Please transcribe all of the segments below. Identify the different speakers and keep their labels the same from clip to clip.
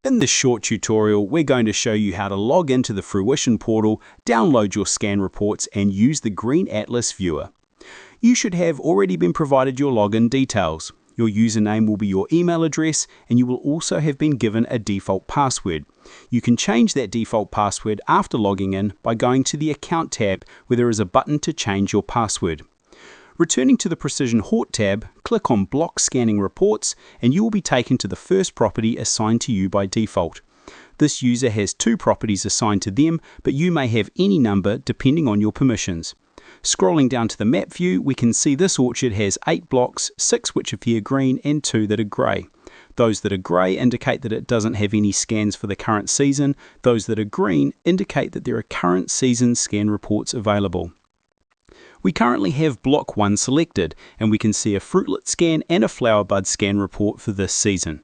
Speaker 1: In this short tutorial, we're going to show you how to log into the Fruition portal, download your scan reports, and use the Green Atlas viewer. You should have already been provided your login details. Your username will be your email address, and you will also have been given a default password. You can change that default password after logging in by going to the Account tab where there is a button to change your password. Returning to the Precision Hort tab, click on Block Scanning Reports and you will be taken to the first property assigned to you by default. This user has 2 properties assigned to them, but you may have any number depending on your permissions. Scrolling down to the map view, we can see this orchard has 8 blocks, 6 which appear green and 2 that are grey. Those that are grey indicate that it doesn't have any scans for the current season. Those that are green indicate that there are current season scan reports available. We currently have block 1 selected, and we can see a fruitlet scan and a flower bud scan report for this season.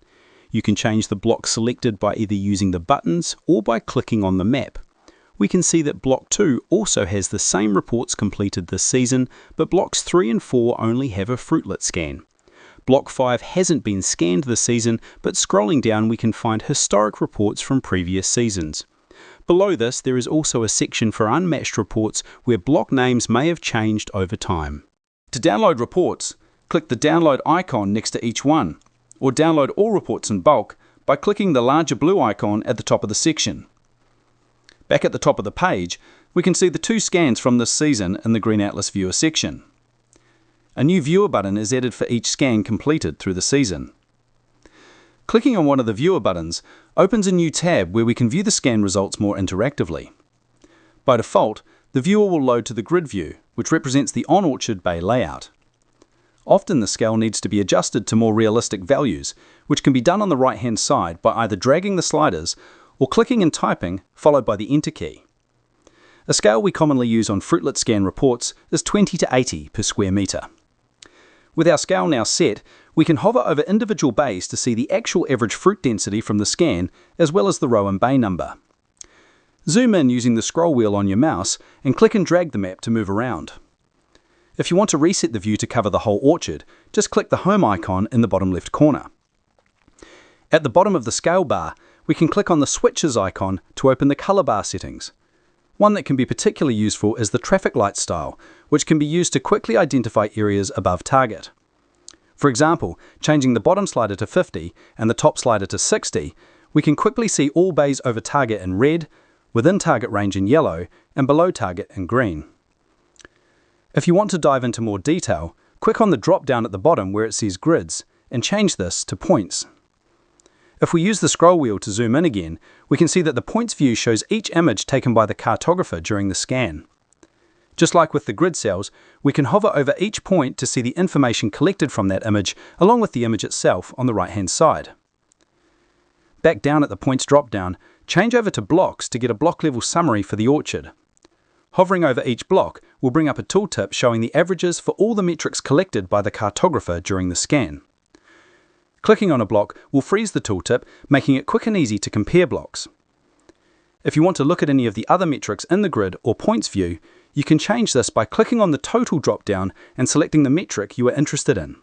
Speaker 1: You can change the block selected by either using the buttons or by clicking on the map. We can see that block 2 also has the same reports completed this season, but blocks 3 and 4 only have a fruitlet scan. Block 5 hasn't been scanned this season, but scrolling down we can find historic reports from previous seasons. Below this, there is also a section for unmatched reports where block names may have changed over time. To download reports, click the download icon next to each one, or download all reports in bulk by clicking the larger blue icon at the top of the section. Back at the top of the page, we can see the 2 scans from this season in the Green Atlas Viewer section. A new Viewer button is added for each scan completed through the season. Clicking on one of the Viewer buttons opens a new tab where we can view the scan results more interactively. By default, the viewer will load to the grid view, which represents the on-orchard bay layout. Often the scale needs to be adjusted to more realistic values, which can be done on the right-hand side by either dragging the sliders or clicking and typing, followed by the Enter key. A scale we commonly use on fruitlet scan reports is 20 to 80 per square metre. With our scale now set, we can hover over individual bays to see the actual average fruit density from the scan, as well as the row and bay number. Zoom in using the scroll wheel on your mouse and click and drag the map to move around. If you want to reset the view to cover the whole orchard, just click the home icon in the bottom left corner. At the bottom of the scale bar, we can click on the switches icon to open the colour bar settings. One that can be particularly useful is the traffic light style, which can be used to quickly identify areas above target. For example, changing the bottom slider to 50 and the top slider to 60, we can quickly see all bays over target in red, within target range in yellow, and below target in green. If you want to dive into more detail, click on the drop down at the bottom where it says grids, and change this to points. If we use the scroll wheel to zoom in again, we can see that the points view shows each image taken by the cartographer during the scan. Just like with the grid cells, we can hover over each point to see the information collected from that image, along with the image itself on the right-hand side. Back down at the points drop-down, change over to blocks to get a block-level summary for the orchard. Hovering over each block will bring up a tooltip showing the averages for all the metrics collected by the cartographer during the scan. Clicking on a block will freeze the tooltip, making it quick and easy to compare blocks. If you want to look at any of the other metrics in the grid or points view, you can change this by clicking on the total drop-down and selecting the metric you are interested in.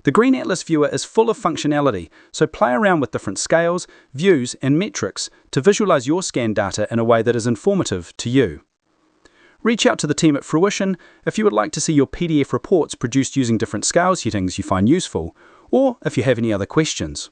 Speaker 1: The Green Atlas viewer is full of functionality, so play around with different scales, views, and metrics to visualize your scan data in a way that is informative to you. Reach out to the team at Fruition if you would like to see your PDF reports produced using different scale settings you find useful, or if you have any other questions.